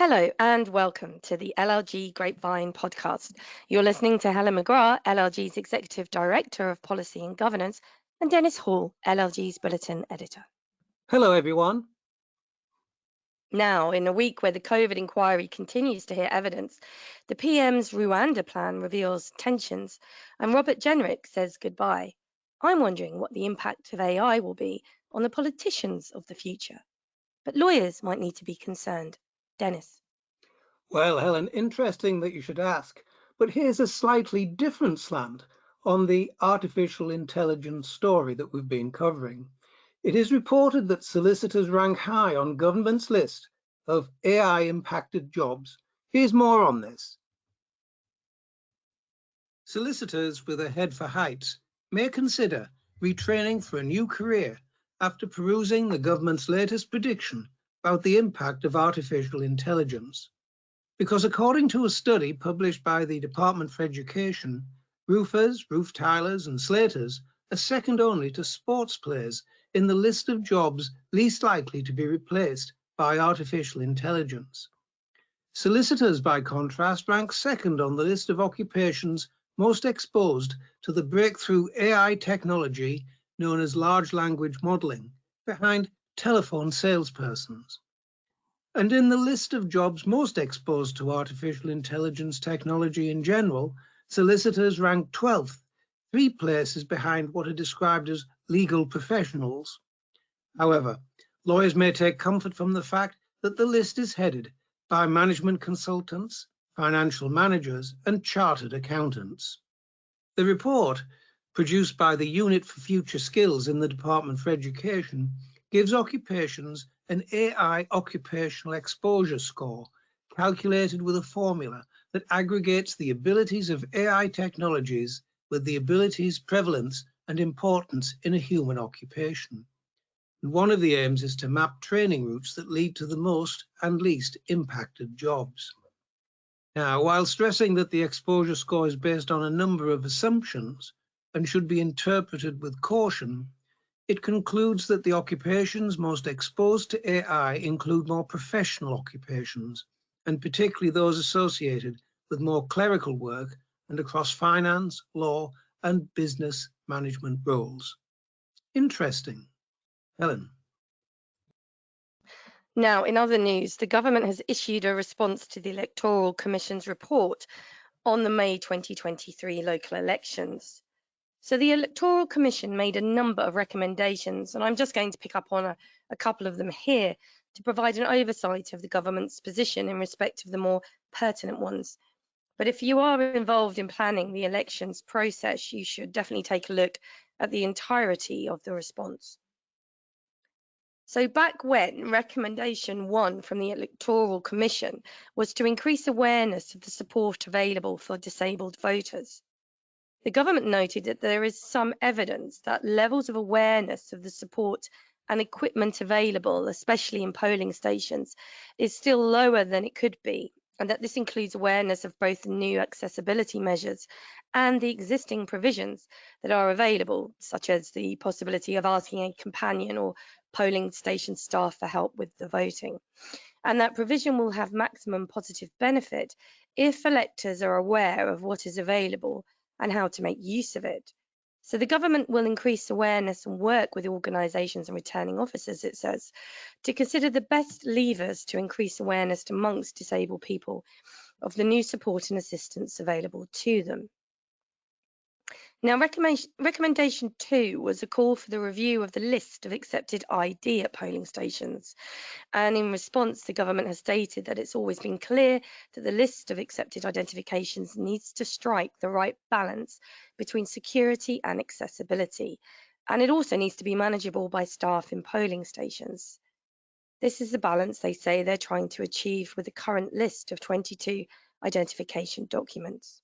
Hello and welcome to the LLG Grapevine podcast. You're listening to Helen McGrath, LLG's Executive Director of Policy and Governance, and Dennis Hall, LLG's Bulletin Editor. Hello, everyone. Now, in a week where the COVID inquiry continues to hear evidence, the PM's Rwanda plan reveals tensions, and Robert Jenrick says goodbye. I'm wondering what the impact of AI will be on the politicians of the future. But lawyers might need to be concerned. Dennis. Well, Helen, interesting that you should ask, but here's a slightly different slant on the artificial intelligence story that we've been covering. It is reported that solicitors rank high on government's list of AI-impacted jobs. Here's more on this. Solicitors with a head for heights may consider retraining for a new career after perusing the government's latest prediction about the impact of artificial intelligence. Because according to a study published by the Department for Education, roofers, roof tilers and slaters are second only to sports players in the list of jobs least likely to be replaced by artificial intelligence. Solicitors, by contrast, rank second on the list of occupations most exposed to the breakthrough AI technology known as large language modeling, behind telephone salespersons. And in the list of jobs most exposed to artificial intelligence technology in general, solicitors rank 12th, 3 places behind what are described as legal professionals. However, lawyers may take comfort from the fact that the list is headed by management consultants, financial managers, and chartered accountants. The report, produced by the Unit for Future Skills in the Department for Education, gives occupations an AI occupational exposure score calculated with a formula that aggregates the abilities of AI technologies with the abilities, prevalence, and importance in a human occupation. And one of the aims is to map training routes that lead to the most and least impacted jobs. Now, while stressing that the exposure score is based on a number of assumptions and should be interpreted with caution, it concludes that the occupations most exposed to AI include more professional occupations, and particularly those associated with more clerical work and across finance, law, and business management roles. Interesting. Helen. Now, in other news, the government has issued a response to the Electoral Commission's report on the May 2023 local elections. So the Electoral Commission made a number of recommendations, and I'm just going to pick up on a couple of them here to provide an oversight of the government's position in respect of the more pertinent ones. But if you are involved in planning the elections process, you should definitely take a look at the entirety of the response. So back when recommendation 1 from the Electoral Commission was to increase awareness of the support available for disabled voters, the government noted that there is some evidence that levels of awareness of the support and equipment available, especially in polling stations, is still lower than it could be, and that this includes awareness of both the new accessibility measures and the existing provisions that are available, such as the possibility of asking a companion or polling station staff for help with the voting. And that provision will have maximum positive benefit if electors are aware of what is available and how to make use of it. So the government will increase awareness and work with organisations and returning officers, it says, to consider the best levers to increase awareness amongst disabled people of the new support and assistance available to them. Now, recommendation 2 was a call for the review of the list of accepted ID at polling stations. And in response, the government has stated that it's always been clear that the list of accepted identifications needs to strike the right balance between security and accessibility. And it also needs to be manageable by staff in polling stations. This is the balance they say they're trying to achieve with the current list of 22 identification documents.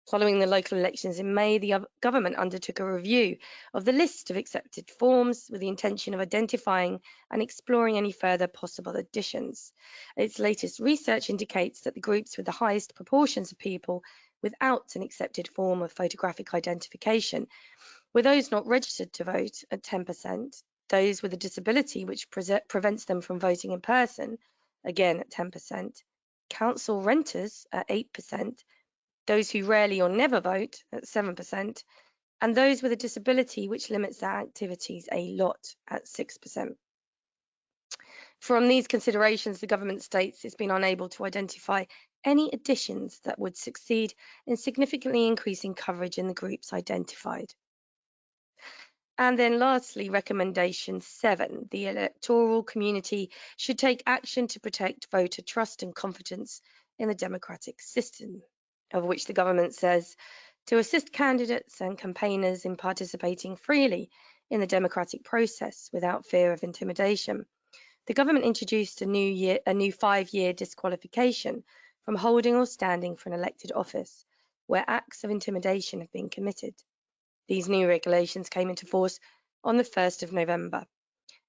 Following the local elections in May, the government undertook a review of the list of accepted forms with the intention of identifying and exploring any further possible additions. Its latest research indicates that the groups with the highest proportions of people without an accepted form of photographic identification were those not registered to vote at 10%, those with a disability which prevents them from voting in person again at 10%, council renters at 8%, those who rarely or never vote at 7%, and those with a disability which limits their activities a lot at 6%. From these considerations, the government states it's been unable to identify any additions that would succeed in significantly increasing coverage in the groups identified. And then lastly, recommendation 7, the electoral community should take action to protect voter trust and confidence in the democratic system, of which the government says to assist candidates and campaigners in participating freely in the democratic process without fear of intimidation. The government introduced a new 5-year disqualification from holding or standing for an elected office where acts of intimidation have been committed. These new regulations came into force on the 1st of November,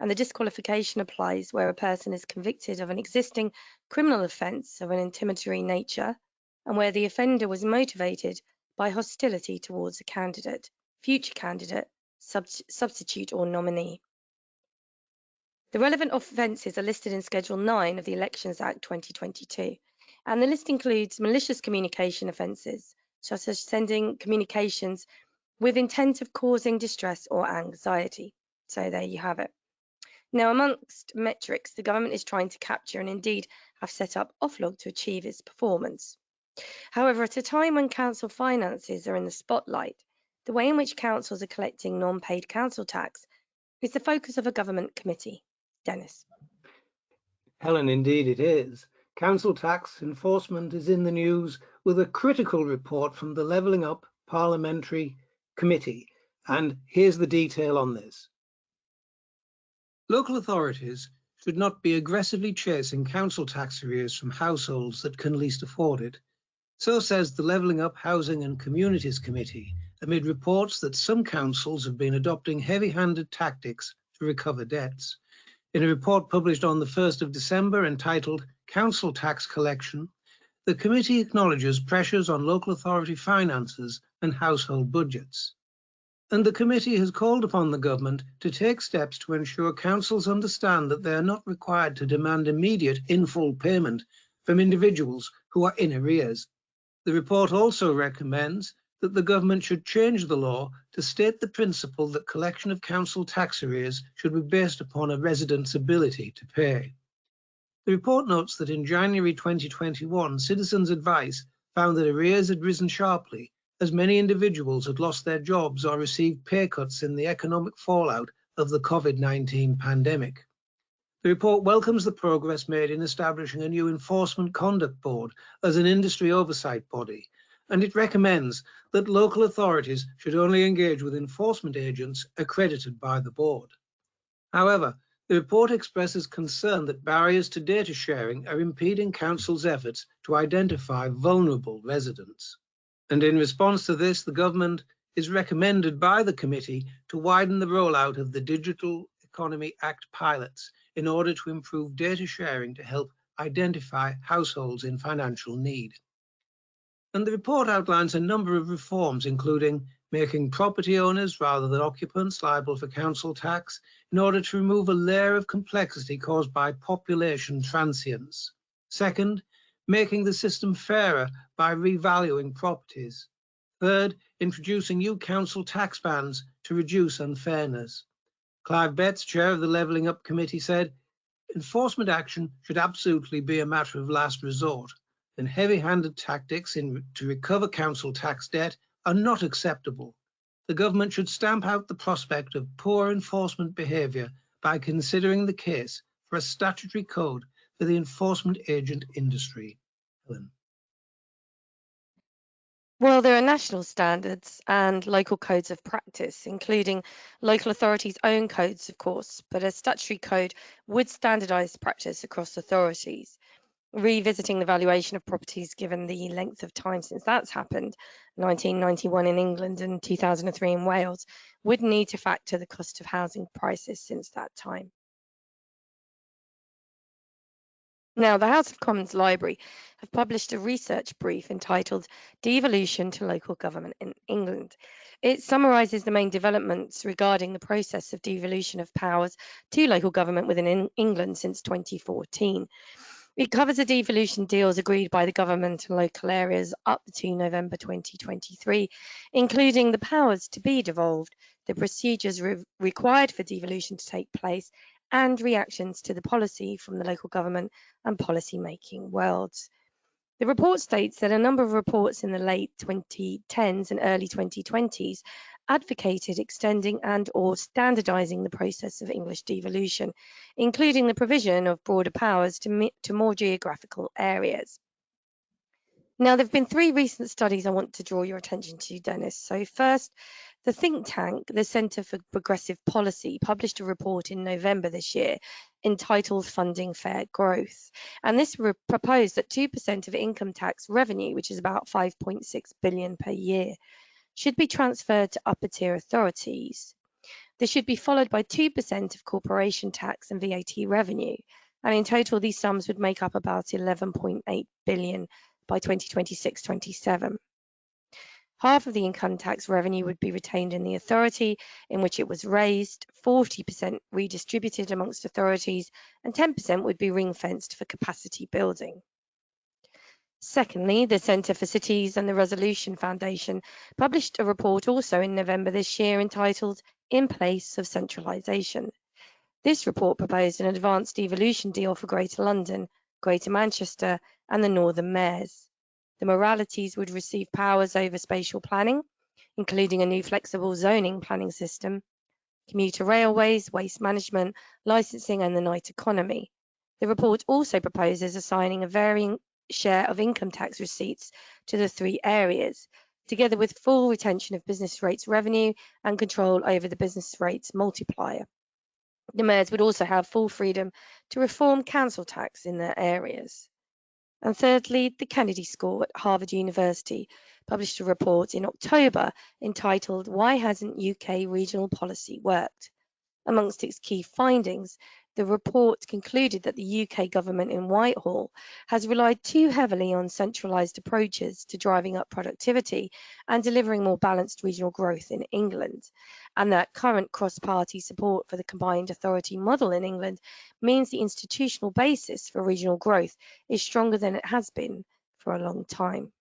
and the disqualification applies where a person is convicted of an existing criminal offence of an intimidatory nature and where the offender was motivated by hostility towards a candidate, future candidate, substitute or nominee. The relevant offences are listed in Schedule 9 of the Elections Act 2022, and the list includes malicious communication offences, such as sending communications with intent of causing distress or anxiety. So there you have it. Now, amongst metrics, the government is trying to capture and indeed have set up Oflog to achieve its performance. However, at a time when council finances are in the spotlight, the way in which councils are collecting non-paid council tax is the focus of a government committee. Dennis. Helen, indeed it is. Council tax enforcement is in the news with a critical report from the Levelling Up Parliamentary Committee, and here's the detail on this. Local authorities should not be aggressively chasing council tax arrears from households that can least afford it. So says the Levelling Up Housing and Communities Committee, amid reports that some councils have been adopting heavy-handed tactics to recover debts. In a report published on the 1st of December entitled Council Tax Collection, the committee acknowledges pressures on local authority finances and household budgets. And the committee has called upon the government to take steps to ensure councils understand that they are not required to demand immediate in-full payment from individuals who are in arrears. The report also recommends that the government should change the law to state the principle that collection of council tax arrears should be based upon a resident's ability to pay. The report notes that in January 2021, Citizens' Advice found that arrears had risen sharply as many individuals had lost their jobs or received pay cuts in the economic fallout of the COVID-19 pandemic. The report welcomes the progress made in establishing a new Enforcement Conduct Board as an industry oversight body, and it recommends that local authorities should only engage with enforcement agents accredited by the board. However, the report expresses concern that barriers to data sharing are impeding councils' efforts to identify vulnerable residents. And in response to this, the government is recommended by the committee to widen the rollout of the Digital Economy Act pilots in order to improve data sharing to help identify households in financial need. And the report outlines a number of reforms, including making property owners rather than occupants liable for council tax in order to remove a layer of complexity caused by population transience. Second, making the system fairer by revaluing properties. Third, introducing new council tax bands to reduce unfairness. Clive Betts, chair of the Levelling Up Committee, said, enforcement action should absolutely be a matter of last resort, and heavy-handed tactics to recover council tax debt are not acceptable. The government should stamp out the prospect of poor enforcement behaviour by considering the case for a statutory code for the enforcement agent industry. Helen. Well, there are national standards and local codes of practice, including local authorities' own codes, of course, but a statutory code would standardise practice across authorities. Revisiting the valuation of properties given the length of time since that's happened, 1991 in England and 2003 in Wales, would need to factor the cost of housing prices since that time. Now, the House of Commons Library have published a research brief entitled Devolution to Local Government in England. It summarises the main developments regarding the process of devolution of powers to local government within England since 2014. It covers the devolution deals agreed by the government and local areas up to November 2023, including the powers to be devolved, the procedures required for devolution to take place, and reactions to the policy from the local government and policy-making worlds. The report states that a number of reports in the late 2010s and early 2020s advocated extending and/or standardising the process of English devolution, including the provision of broader powers to more geographical areas. Now, there have been 3 recent studies I want to draw your attention to, Dennis. So first, the think tank, the Centre for Progressive Policy, published a report in November this year entitled Funding Fair Growth. And this proposed that 2% of income tax revenue, which is about 5.6 billion per year, should be transferred to upper tier authorities. This should be followed by 2% of corporation tax and VAT revenue. And in total, these sums would make up about 11.8 billion by 2026-27. Half of the income tax revenue would be retained in the authority in which it was raised, 40% redistributed amongst authorities, and 10% would be ring-fenced for capacity building. Secondly, the Centre for Cities and the Resolution Foundation published a report also in November this year entitled In Place of Centralisation. This report proposed an advanced devolution deal for Greater London, Greater Manchester, and the Northern Mayors. The Moralities would receive powers over spatial planning, including a new flexible zoning planning system, commuter railways, waste management, licensing, and the night economy. The report also proposes assigning a varying share of income tax receipts to the 3 areas, together with full retention of business rates revenue and control over the business rates multiplier. The mayors would also have full freedom to reform council tax in their areas. And thirdly, the Kennedy School at Harvard University published a report in October entitled Why Hasn't UK Regional Policy Worked? Amongst its key findings, the report concluded that the UK government in Whitehall has relied too heavily on centralised approaches to driving up productivity and delivering more balanced regional growth in England, and that current cross-party support for the combined authority model in England means the institutional basis for regional growth is stronger than it has been for a long time.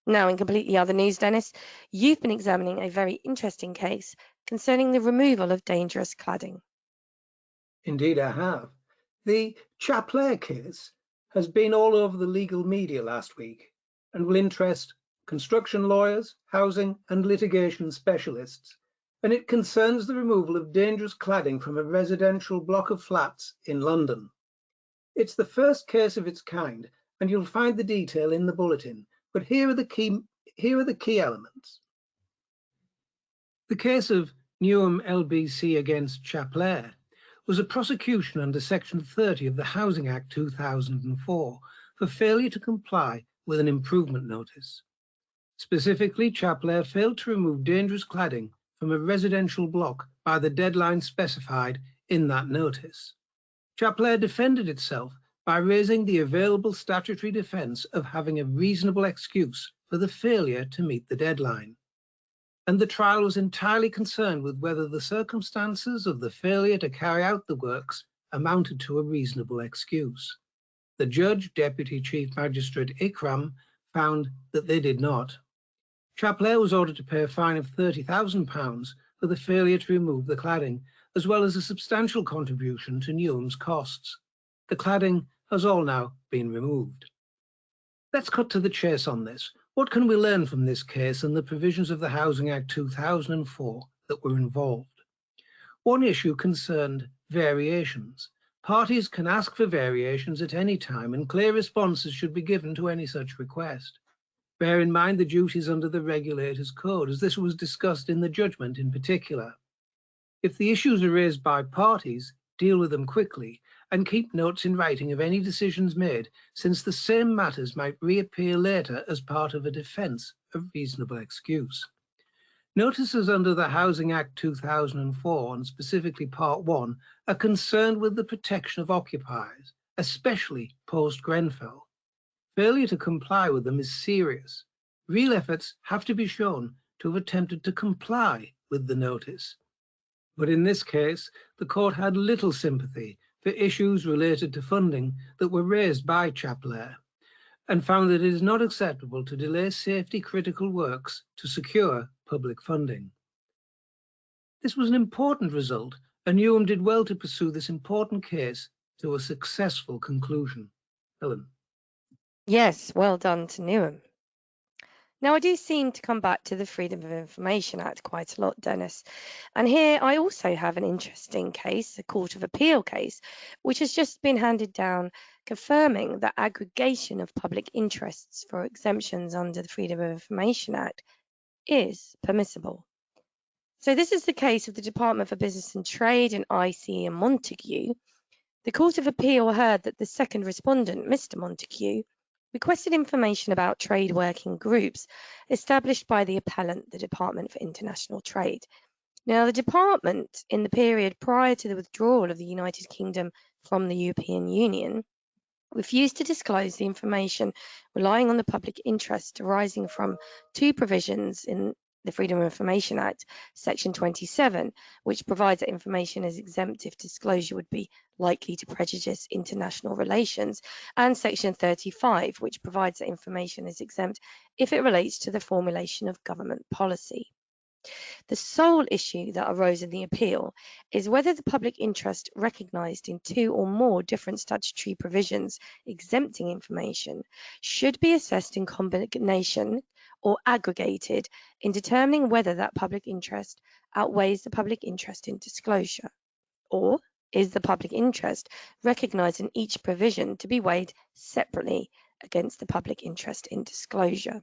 Now, in completely other news, Dennis, you've been examining a very interesting case concerning the removal of dangerous cladding. Indeed, I have. The Chaplair case has been all over the legal media last week and will interest construction lawyers, housing and litigation specialists, and it concerns the removal of dangerous cladding from a residential block of flats in London. It's the first case of its kind, and you'll find the detail in the bulletin, but here are the key elements. The case of Newham LBC against Chaplair was a prosecution under Section 30 of the Housing Act 2004 for failure to comply with an improvement notice. Specifically, Chaplair failed to remove dangerous cladding from a residential block by the deadline specified in that notice. Chaplair defended itself by raising the available statutory defence of having a reasonable excuse for the failure to meet the deadline. And the trial was entirely concerned with whether the circumstances of the failure to carry out the works amounted to a reasonable excuse. The judge, Deputy Chief Magistrate Ikram, found that they did not. Chaplair was ordered to pay a fine of £30,000 for the failure to remove the cladding, as well as a substantial contribution to Newham's costs. The cladding has all now been removed. Let's cut to the chase on this. What can we learn from this case and the provisions of the Housing Act 2004 that were involved? One issue concerned variations. Parties can ask for variations at any time, and clear responses should be given to any such request. Bear in mind the duties under the Regulator's Code, as this was discussed in the judgment in particular. If the issues are raised by parties, deal with them quickly and keep notes in writing of any decisions made, since the same matters might reappear later as part of a defence of reasonable excuse. Notices under the Housing Act 2004, and specifically Part 1, are concerned with the protection of occupiers, especially post-Grenfell. Failure to comply with them is serious. Real efforts have to be shown to have attempted to comply with the notice. But in this case, the court had little sympathy for issues related to funding that were raised by Chaplair, and found that it is not acceptable to delay safety-critical works to secure public funding. This was an important result, and Newham did well to pursue this important case to a successful conclusion. Helen. Yes, well done to Newham. Now, I do seem to come back to the Freedom of Information Act quite a lot, Dennis. And here I also have an interesting case, a Court of Appeal case, which has just been handed down, confirming that aggregation of public interests for exemptions under the Freedom of Information Act is permissible. So this is the case of the Department for Business and Trade and IC and Montague. The Court of Appeal heard that the second respondent, Mr. Montague, requested information about trade working groups established by the appellant, the Department for International Trade. Now, the department, in the period prior to the withdrawal of the United Kingdom from the European Union, refused to disclose the information relying on the public interest arising from two provisions in the Freedom of Information Act, Section 27, which provides that information is exempt if disclosure would be likely to prejudice international relations, and Section 35, which provides that information is exempt if it relates to the formulation of government policy. The sole issue that arose in the appeal is whether the public interest recognised in two or more different statutory provisions exempting information should be assessed in combination or aggregated in determining whether that public interest outweighs the public interest in disclosure, or is the public interest recognised in each provision to be weighed separately against the public interest in disclosure.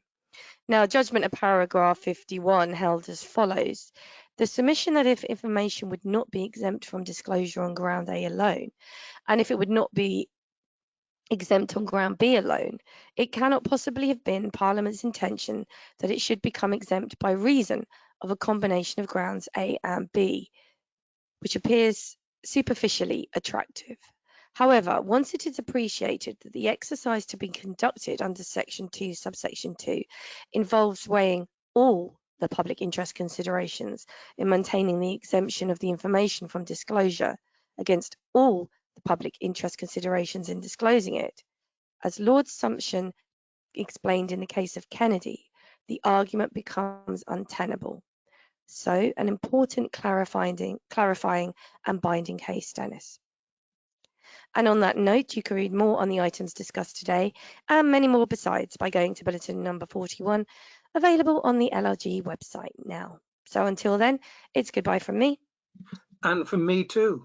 Now, judgment of paragraph 51 held as follows. The submission that if information would not be exempt from disclosure on ground A alone, and if it would not be exempt on ground B alone, it cannot possibly have been Parliament's intention that it should become exempt by reason of a combination of grounds A and B, which appears superficially attractive. However, once it is appreciated that the exercise to be conducted under Section 2, subsection 2, involves weighing all the public interest considerations in maintaining the exemption of the information from disclosure against all the public interest considerations in disclosing it, as Lord Sumption explained in the case of Kennedy, the argument becomes untenable. So, an important clarifying and binding case, Dennis. And on that note, you can read more on the items discussed today and many more besides by going to bulletin number 41, available on the LLG website now. So until then, it's goodbye from me. And from me too.